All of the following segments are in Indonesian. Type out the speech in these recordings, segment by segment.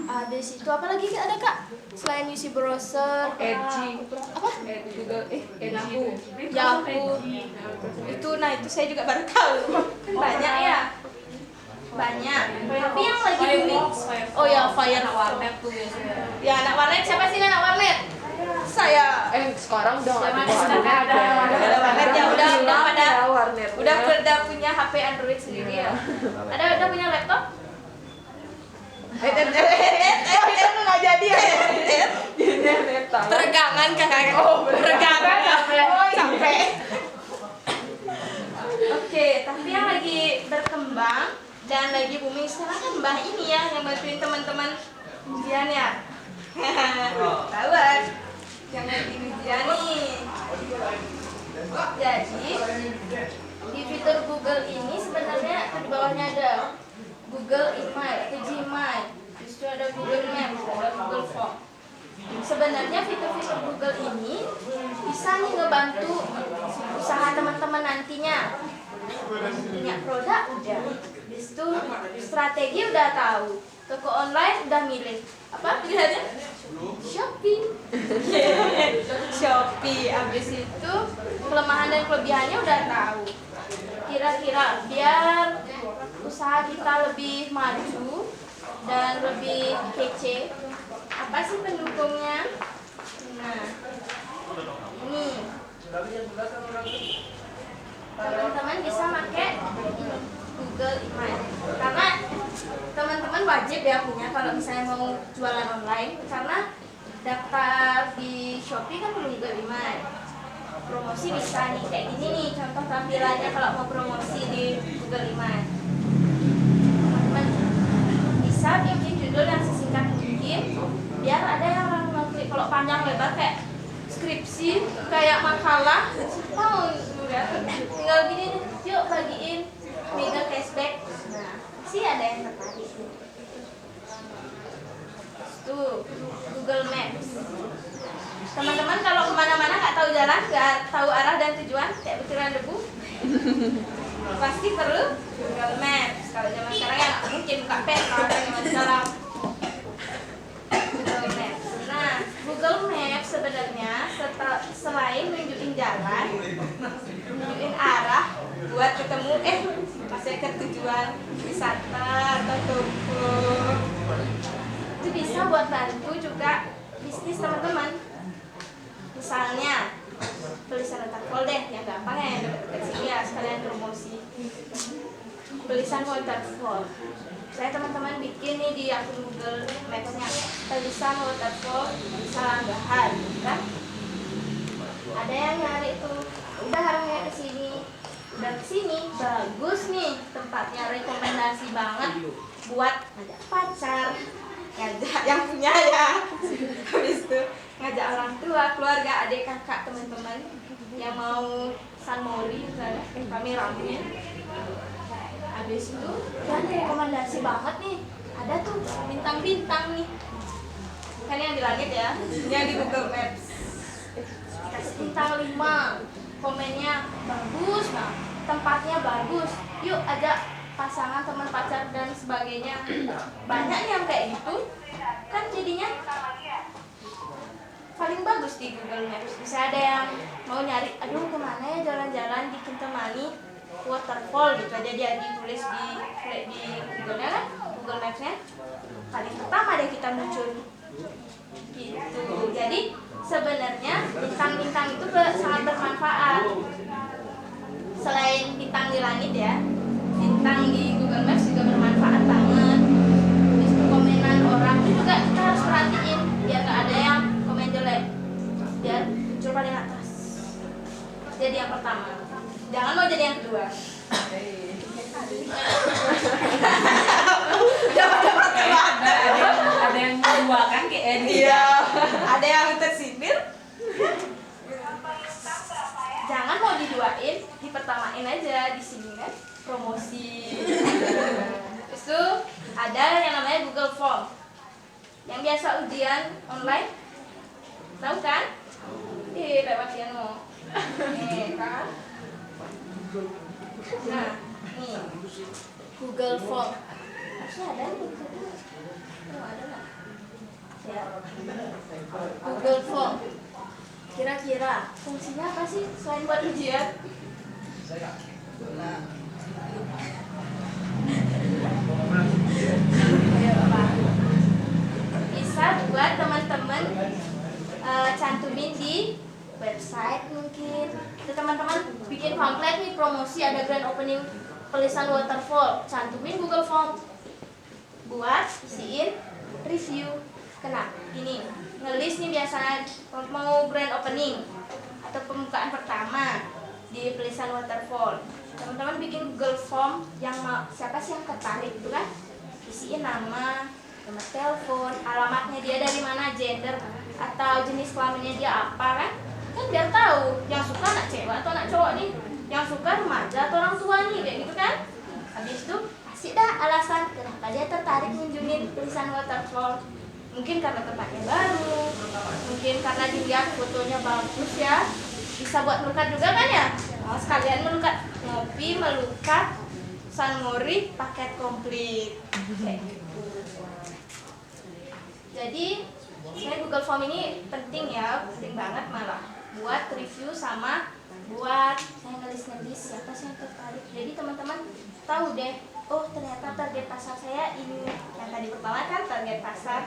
Ada situ apa lagi ada Kak? Selain UC browser, Edgy. apa? Google Yahoo. Itu saya juga baru tahu. Kan banyak ya. Banyak. Tapi yang lagi booming. Oh ya, Firefox. warnet tuh biasanya. Ya, anak warnet siapa sih anak warnet? Saya. Sekarang udah nggak ada Sudah warnet. ada warnet ya, udah pada warnet. udah punya HP Android sendiri ya. Udah punya laptop? Itu nggak jadi ya. Peregangan kakak. Peregangan. Capek. Oke, tapi yang lagi berkembang dan lagi booming sekarang kan Mbah ini ya yang bantuin teman-teman ujian ya. Tahu kan? Yang lagi ujian nih. Jadi di fitur Google ini sebenarnya di bawahnya ada Google Email, atau Gmail, justru ada Google Maps, ada Google Form. Sebenarnya fitur-fitur Google ini bisa nih ngebantu usaha teman-teman nantinya. Punya produk udah, itu strategi udah tahu, toko online udah milih. Apa pilihannya? Shopee. Shopee. Abis itu kelemahan dan kelebihannya udah tahu. Kira-kira biar usaha kita lebih maju dan lebih kece, apa sih pendukungnya? Nah, ini teman-teman bisa pakai Google Email karena teman-teman wajib ya punya kalau misalnya mau jualan online, karena daftar di Shopee kan perlu Google Email. Promosi bisa nih kayak gini nih contoh tampilannya kalau mau promosi di Google Email. Teman-teman bisa bikin judul yang sesingkat mungkin biar ada yang orang ngeklik. Kalau panjang lebar kayak skripsi, kayak makalah, mau tinggal gini nih, yuk bagiin mega cashback. Nah, sih ada yang tertarik. Tuh, Google Maps. Teman-teman kalau kemana-mana nggak tahu jalan, nggak tahu arah dan tujuan, kayak butiran debu, pasti perlu Google Maps. Kalau zaman sekarang ya nggak mungkin buka peta orang yang di dalam Google Maps. Nah, Google Maps sebenarnya selain nunjukin jalan, nunjukin arah buat ketemu masih ke tujuan wisata atau toko, itu bisa buat bantu juga bisnis teman-teman. Misalnya tulisan waterfall deh, yang gampang ya, yang dekat sini ya, sekalian promosi. Tulisan waterfall. Saya teman-teman bikin nih di akun Google Maps-nya, tulisan waterfall Salanggahan, kan? Ada yang nyari tuh, udah arahnya ke sini, udah ke sini, bagus nih tempatnya, rekomendasi banget buat ngajak pacar, ngajak yang punya ya, habis itu ngajak orang tua, keluarga, adik, kakak, teman-teman yang mau San Mori misalnya, kami ramein. Habis itu kan rekomendasi banget nih, ada tuh bintang-bintang nih, kan yang di langit ya, yang di Google Maps dikasih bintang 5, komennya bagus, nah tempatnya bagus, yuk ajak pasangan, teman, pacar dan sebagainya. Banyak yang kayak gitu kan, jadinya paling bagus di Google Maps. Bisa ada yang mau nyari, aduh kemana ya jalan-jalan di Kintamani waterfall gitu aja, dia ditulis di Google-nya kan, Google Maps-nya paling pertama deh kita muncul gitu. Jadi sebenarnya bintang-bintang itu sangat bermanfaat. Selain bintang di langit ya, bintang di Google Maps juga bermanfaat banget. Terus komenan orang itu juga kita harus perhatiin biar nggak ada yang komen jelek, biar muncul paling atas. Jadi yang pertama, jangan mau jadi yang kedua. Ada yang kedua kan kayak Edi. Iya, ada yang tersindir. Jangan mau diduain, dipertamain aja di sini kan, promosi. Itu ada yang namanya Google Form. Yang biasa ujian online, tahu kan? Lewat Yano. Nih kan? Nah, nih Google Form. harusnya ada nih. Oh, ada nggak? Ya. Google Form. Kira-kira fungsinya apa sih selain buat ujian? Bisa buat teman-teman cantumin di website mungkin. Itu teman-teman bikin pamflet nih promosi ada grand opening tulisan waterfall, cantumin Google Form. Buat isiin review. Kena gini, ngelis nih biasanya mau grand opening atau pembukaan pertama di tulisan waterfall. Teman-teman bikin Google Form yang siapa sih yang tertarik itu kan? Isiin nama, nomor telepon, alamatnya dia dari mana, gender atau jenis kelaminnya dia apa kan? Kan biar tahu yang suka anak cewek atau anak cowok nih, yang suka remaja atau orang tua nih kayak gitu kan? Habis itu kasih dah alasan kenapa dia tertarik mengunjungi tulisan waterfall. Mungkin karena tempatnya baru, mungkin karena dilihat fotonya bagus ya, bisa buat melukat juga kan ya? Oh, sekalian melukat ngopi, melukat, sunmori, paket komplit kayak gitu. Jadi saya Google Form ini penting ya, penting banget malah buat review sama buat saya ngelis-ngelis siapa sih yang tertarik. Jadi teman-teman tahu deh, oh ternyata target pasar saya ini. Yang tadi pertama kan target pasar,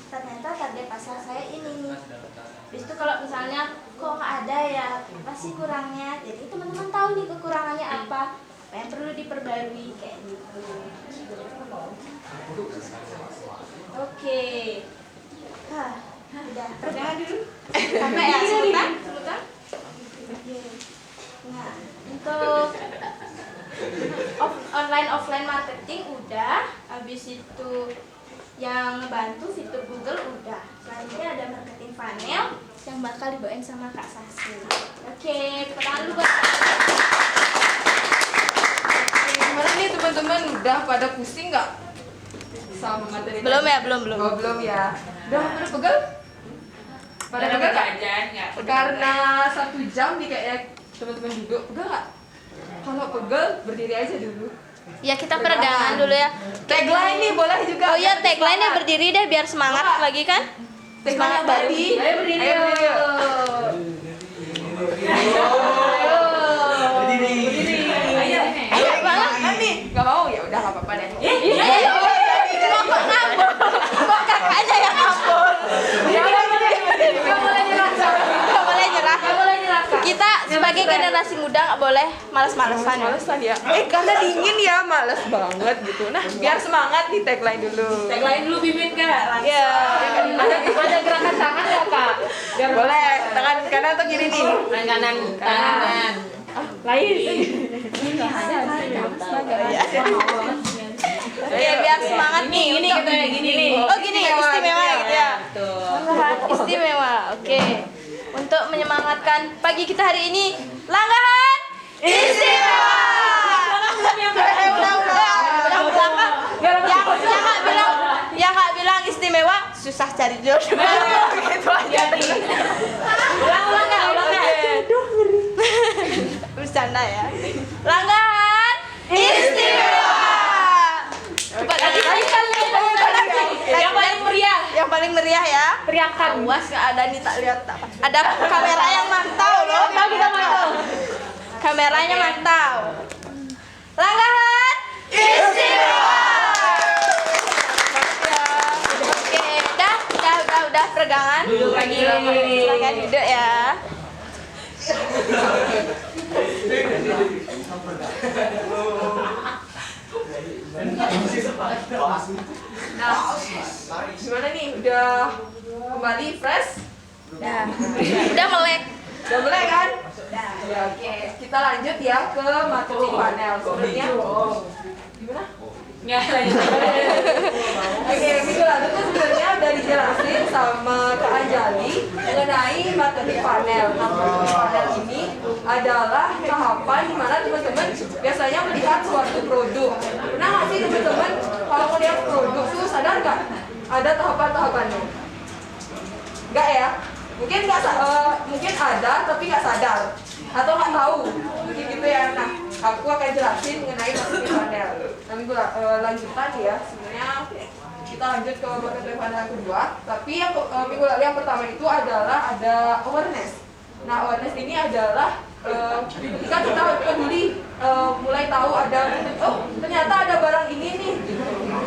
ternyata target pasar saya ini. Habis itu kalau misalnya kok nggak ada ya, apa sih kurangnya? Jadi teman-teman tahu nih kekurangannya apa yang perlu diperbarui kayak gitu. Oke. Udah. Jangan dulu. Sampai ya sebentar. Oke. Nah, untuk online offline marketing udah, habis itu yang ngebantu fitur Google udah. Selanjutnya ada marketing funnel yang bakal dibawain sama Kak Sasi. Oke, tepuk tangan dulu buat Gimana nih teman-teman, udah pada pusing nggak sama materi? belum ya, belum. Oh, belum ya. Udah pada pegel? Pada pegel nggak? Karena 1 jam nih kayaknya teman-teman duduk, pegel nggak? Kalau pegel berdiri aja dulu. ya kita peregangan dulu ya. Tagline nih boleh juga. Oh iya, tagline-nya berdiri deh biar semangat lagi kan? Semangat tadi. Ayo berdiri. Ayo berdiri. Ayo. Ayo banget nih. Gak mau ya udah nggak apa-apa deh. Kok ngambul? Kok kakaknya yang ngambul? Gak boleh nyerah. Gak boleh nyerah. Kita sebagai generasi muda nggak boleh males-malesan ya. Malesan ya. Karena dingin ya, males banget gitu. Nah, biar semangat di tagline dulu. Tagline dulu Bimin Kak. Iya. Ada gerakan tangan ya Kak? Biar boleh. Tangan kanan atau kiri nih? Tangan kanan. Kanan. Lain. Oke, biar semangat nih. Gini untuk- kita gini nih. Oh gini, istimewa gitu ya. Betul. Istimewa. Oke. Untuk menyemangatkan pagi kita hari ini, Langgahan Istimewa. Yang nggak bilang istimewa susah cari jodoh. Gitu aja. Ulang Kak, ulang Kak. Bercanda ya. Langgahan Istimewa. Cepat lagi. Yang paling meriah. Yang paling meriah ya. Teriakan. Awas nggak ada nih, tak lihat tak. Ada kamera yang mantau loh. Kita mantau. Kameranya mantau. Langgahan Istimewa. Oke, udah peregangan. Duduk lagi. Silakan duduk ya. Nah, gimana nih? Udah kembali fresh? Udah melek. Udah boleh kan? Ya, oke. Kita lanjut ya ke marketing funnel. Sebenarnya gimana? Ya, lanjut. Oke, gitu lah. Itu sebenarnya udah dijelasin sama Kak Anjali mengenai marketing funnel. Nah, marketing funnel ini adalah tahapan di mana teman-teman biasanya melihat suatu produk. Pernah nggak sih teman-teman kalau melihat produk tuh sadar nggak ada tahapan-tahapannya? Nggak ya? Mungkin mungkin ada tapi nggak sadar atau nggak tahu, mungkin gitu ya. Nah, aku akan jelasin mengenai marketing funnel. Nah, minggu lanjutan ya, sebenarnya kita lanjut ke marketing funnel kedua. Tapi yang minggu lalu yang pertama itu adalah ada awareness. Nah, awareness ini adalah ketika kita peduli, mulai tahu ada, oh ternyata ada barang ini nih.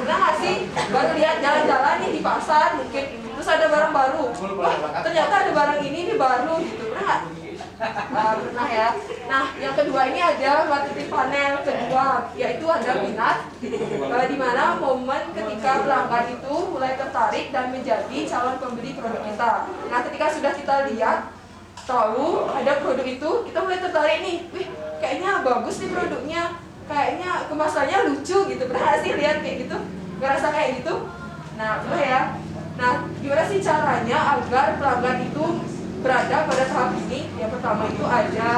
Pernah nggak sih baru lihat jalan-jalan nih di pasar mungkin, terus ada barang baru, wah ternyata ada barang ini nih baru gitu, pernah nggak? Pernah ya. Nah, yang kedua ini ada marketing funnel kedua, yaitu ada minat, di mana momen ketika pelanggan itu mulai tertarik dan menjadi calon pembeli produk kita. Nah, ketika sudah kita lihat, tahu ada produk itu, kita mulai tertarik nih, wih kayaknya bagus nih produknya, kayaknya kemasannya lucu gitu, pernah sih lihat kayak gitu, ngerasa kayak gitu? Nah, udah ya. Nah, gimana sih caranya agar pelanggan itu berada pada tahap ini? Yang pertama itu ada,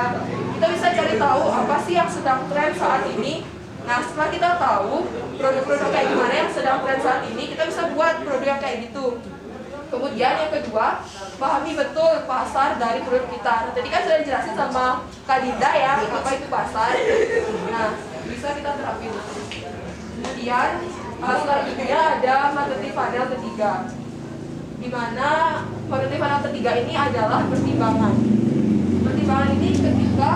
kita bisa cari tahu apa sih yang sedang tren saat ini. Nah, setelah kita tahu produk-produk kayak gimana yang sedang tren saat ini, kita bisa buat produk yang kayak gitu. Kemudian yang kedua, pahami betul pasar dari produk kita. Nah, tadi kan sudah dijelasin sama Kak Dinda ya, apa itu pasar. Nah, bisa kita terapin. Kemudian selanjutnya ada marketing funnel ketiga, di mana marketing funnel ketiga ini adalah pertimbangan. Pertimbangan ini ketika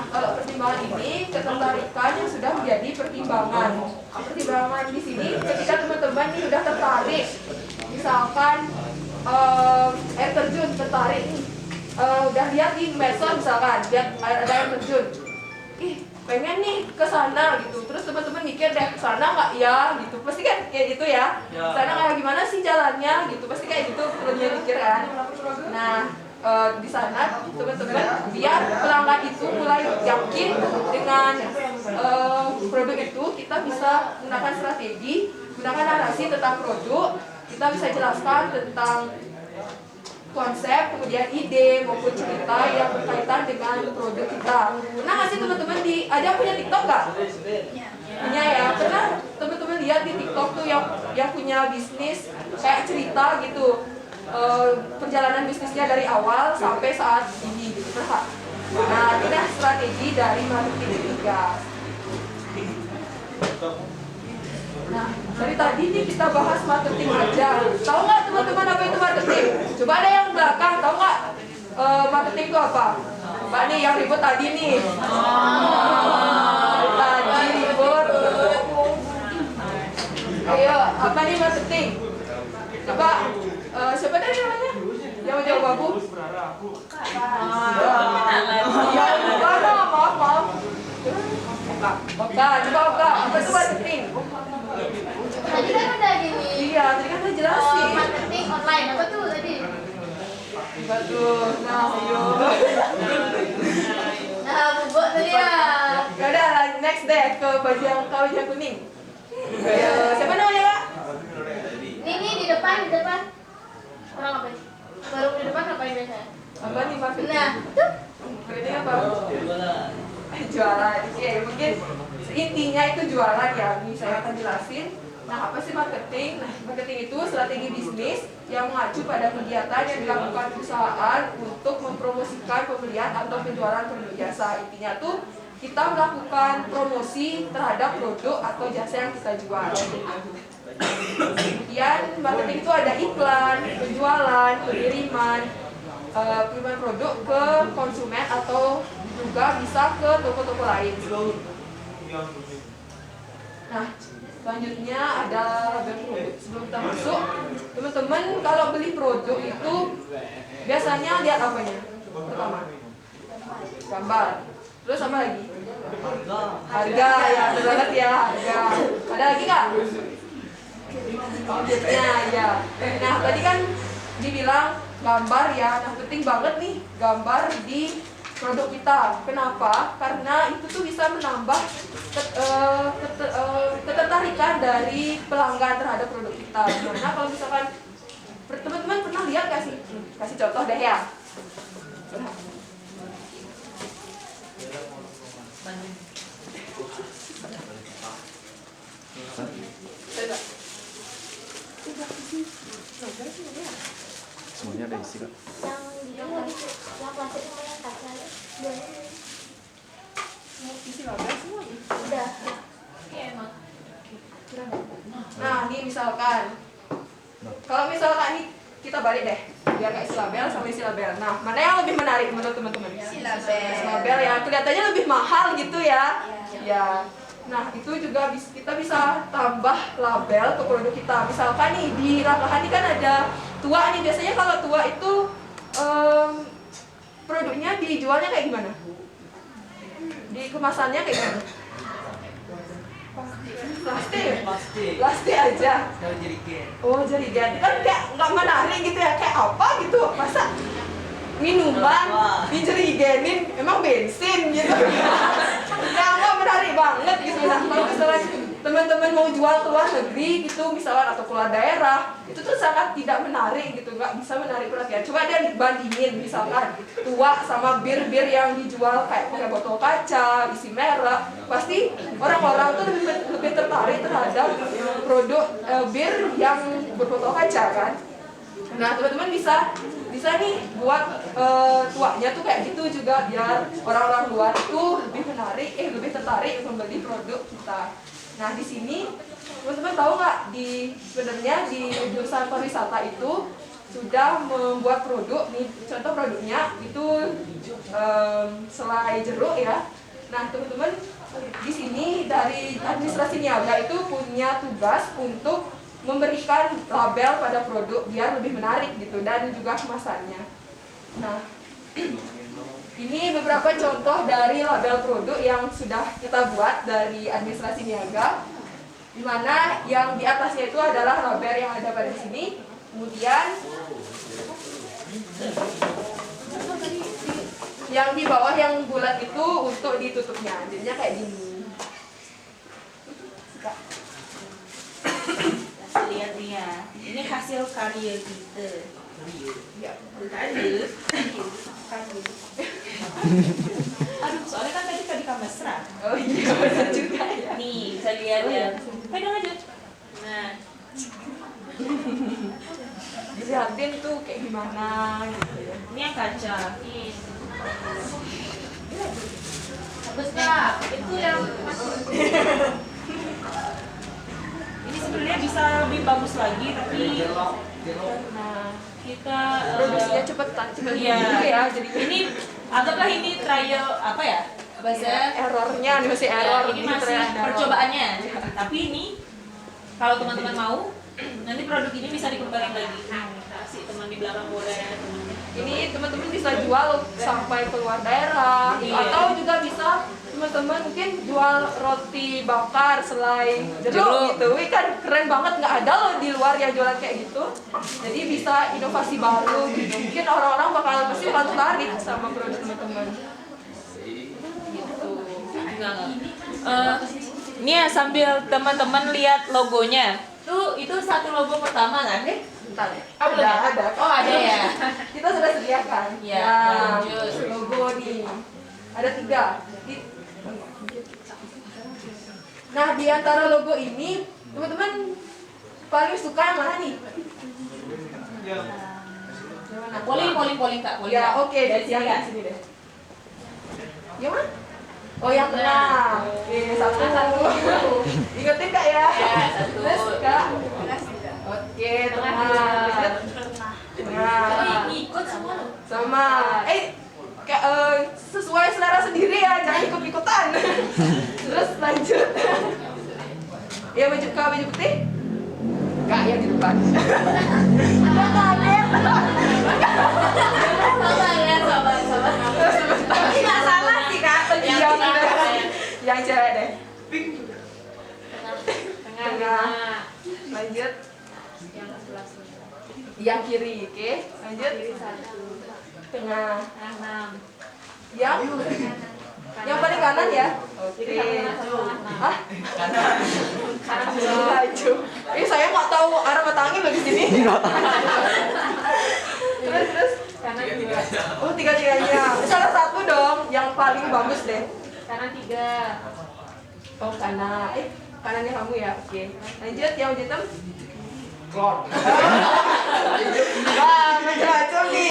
kalau pertimbangan ini ketertarikan yang sudah menjadi pertimbangan. Pertimbangan di sini ketika teman-teman ini sudah tertarik, misalkan air terjun tertarik nih, udah lihat di medsos misalkan, lihat ada air terjun, ih pengen nih ke sana gitu. Terus teman-teman mikir deh, ke sana nggak ya gitu, pasti kan kayak gitu ya. Sana kayak gimana sih jalannya gitu, pasti kayak gitu perlunya mikir kan. Nah, di sana teman-teman biar pelanggan itu mulai yakin dengan produk itu, kita bisa gunakan strategi, gunakan narasi tentang produk, kita bisa jelaskan tentang konsep, kemudian ide maupun cerita yang berkaitan dengan produk kita. Pernah nggak sih teman-teman ada yang punya TikTok nggak? Punya ya. Pernah teman-teman lihat di TikTok tuh yang punya bisnis kayak cerita gitu, perjalanan bisnisnya dari awal sampai saat ini gitu, pernah? Nah, itu dah strategi dari marketing ketiga. Nah, dari tadi nih kita bahas marketing aja. Tahu nggak teman-teman apa itu marketing? Coba ada yang belakang, tahu nggak marketing itu apa? Mbak nih yang ribut tadi nih. Tadi ribut. Ayo, apa nih marketing? Coba, siapa tadi namanya? Yang mau jawab aku? Ya, bukan dong, maaf. Oka, coba Oka, apa itu marketing? Tadi kan udah gini. Iya, tadi kan udah jelasin. Marketing online apa tuh tadi? Betul. Nah, ayo. Nah, bubuk tadi ya. Ya udah, next deh ke baju yang kuning. Ayo, siapa namanya, Kak? Ini di depan. Orang apa nih? Baru di depan ngapain biasanya? Apa nih marketing? Nah, tuh. Marketing apa? Jualan. Oke, mungkin intinya itu jualan ya. Ini saya akan jelasin. Nah, apa sih marketing? Nah, marketing itu strategi bisnis yang mengacu pada kegiatan yang dilakukan perusahaan untuk mempromosikan pembelian atau penjualan produk jasa. Intinya tuh kita melakukan promosi terhadap produk atau jasa yang kita jual. Kemudian marketing itu ada iklan, penjualan, pengiriman produk ke konsumen atau juga bisa ke toko-toko lain. Nah, selanjutnya ada label produk. Sebelum kita masuk, teman-teman kalau beli produk itu biasanya lihat apanya? Pertama, gambar. Terus apa lagi? Harga, ya betul banget ya, harga. Ada lagi nggak? Objeknya ya. Nah, tadi kan dibilang gambar ya. Nah, penting banget nih gambar di produk kita. Kenapa? Karena itu tuh bisa menambah ketertarikan dari pelanggan terhadap produk kita. Gimana kalau misalkan teman-teman pernah lihat kasih contoh deh ya. isi kak. Yang di yang plastik sama yang kaca. Duanya Isi label semua. udah. emang. Nah, ini misalkan. Kalau misalkan ini kita balik deh, biar nggak isi label sama isi label. Nah, mana yang lebih menarik menurut teman-teman? Isi label. Isi label ya, kelihatannya lebih mahal gitu ya. Ya. Nah, itu juga kita bisa tambah label ke produk kita. Misalkan nih di Rakahan ini kan ada tua nih. Biasanya kalau tua itu produknya dijualnya kayak gimana? Di kemasannya kayak gimana? Plastik. Plastik aja. Oh, jerigen. Kan kayak nggak menarik gitu ya. Kayak apa gitu? Masa minuman dijerigenin emang bensin gitu. Ya nggak menarik banget gitu. Nah, kalau misalnya teman-teman mau jual ke luar negeri gitu misalnya atau keluar daerah, itu tuh sangat tidak menarik gitu, nggak bisa menarik perhatian. Coba dia bandingin misalkan tua sama bir-bir yang dijual kayak pakai botol kaca, isi merek, pasti orang-orang tuh lebih tertarik terhadap produk bir yang berbotol kaca kan. Nah, teman-teman bisa nih buat tuanya tuh kayak gitu juga biar orang-orang luar itu lebih tertarik membeli produk kita. Nah, di sini teman-teman tahu nggak sebenarnya di jurusan pariwisata itu sudah membuat produk nih, contoh produknya itu selai jeruk ya. Nah, teman-teman di sini dari administrasi niaga itu punya tugas untuk memberikan label pada produk biar lebih menarik gitu dan juga kemasannya. Nah, ini beberapa contoh dari label produk yang sudah kita buat dari administrasi niaga, di mana yang di atasnya itu adalah label yang ada pada sini. Kemudian yang di bawah yang bulat itu untuk ditutupnya, jadinya kayak gini. Lihat nih ya, ini hasil karya kita. Ya. Karya. Aduh, soalnya kan tadi mesra. Oh iya, benar juga ya. Nih, bisa lihat ya. Pegang aja. Nah, Dilihatin tuh kayak gimana gitu ya. ini yang kaca. Bagus nggak? Itu yang ini sebenarnya bisa lebih bagus lagi, tapi Nah, kita produksinya cepetan iya. gitu ya. Jadi Ini anggaplah ini trial apa ya? Bahasa errornya nih masih ya, error ini gitu, masih trial and error. percobaannya. Tapi ini kalau teman-teman mau, nanti produk ini bisa dikembangin lagi. Kasih teman di belakang boleh, teman. Ini teman-teman bisa jual sampai keluar daerah gitu. Iya. Atau juga bisa teman-teman mungkin jual roti bakar selai jeruk gitu. Wih, kan keren banget, nggak ada loh di luar yang jualan kayak gitu. Jadi bisa inovasi baru gitu. Mungkin orang-orang pasti bakal tertarik sama produk teman-teman. Gitu. Enggak. Ini ya sambil teman-teman lihat logonya. Itu satu logo pertama kan? Bentar ya. Belum ya? Ada. Oh, ada ya. Kita sudah sediakan. Ya, Nah, lanjut. logo nih. Ada 3. Nah, di antara logo ini, teman-teman paling suka yang mana nih? Yang mana? Polling Kak, polling. Ya, Kak. oke, Dari sini yang Kak. sini deh. Yang mana? Oh, yang tengah. Oke, satu. Ingetin Kak ya. Ya, satu. Terus Kak. Oke, tengah. Tengah. Ikut semua loh. Sama. Sesuai selera sendiri ya, jangan ikut-ikutan. Terus lanjut. Ya, baju putih. Kak yang di depan. Sabar. Tapi nggak salah sih Kak. Yang cewek deh. Tengah. Lanjut. Yang kiri, oke. Lanjut. Tengah. Yang paling kanan ya. Oke. Ah, kanan laju. Saya nggak tahu arah mata angin loh di sini. Terus. Oh, 3-3-nya. Salah satu dong, yang paling bagus deh. Kanan 3. Oh, kanannya kamu ya. Oke. Lanjut yang hitam. Klot. Wah, macam-macam nih.